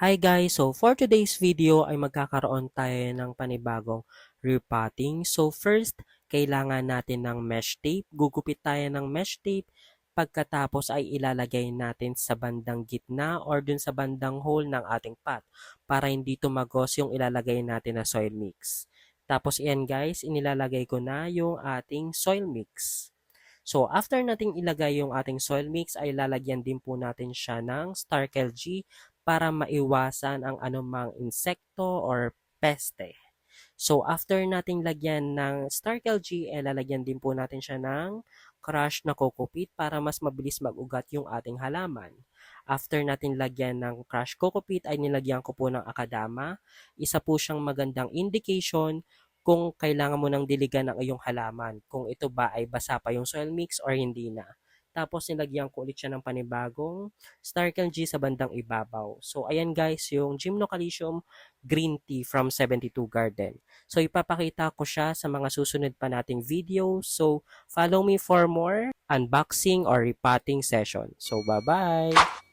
Hi guys! So for today's video ay magkakaroon tayo ng panibagong repotting. So first, kailangan natin ng mesh tape. Gugupit tayo ng mesh tape. Pagkatapos ay ilalagay natin sa bandang gitna or dun sa bandang hole ng ating pot para hindi tumagos yung ilalagay natin na soil mix. Tapos iyan guys, inilalagay ko na yung ating soil mix. So, after nating ilagay yung ating soil mix, ay lalagyan din po natin siya ng Starkel G para maiwasan ang anumang insekto or peste. So, after nating lagyan ng Starkel G, ay lalagyan din po natin siya ng crush na coco peat para mas mabilis mag-ugat yung ating halaman. After natin lagyan ng crush coco peat, ay nilagyan ko po ng akadama. Isa po siyang magandang indication kung kailangan mo ng diligan ng iyong halaman, kung ito ba ay basa pa yung soil mix or hindi na. Tapos nilagyan ko ulit siya ng panibagong Starkel G sa bandang ibabaw. So ayan guys, yung Gymnocalcium green tea from 72 Garden. So ipapakita ko siya sa mga susunod pa nating video. So follow me for more unboxing or repotting session. So bye-bye!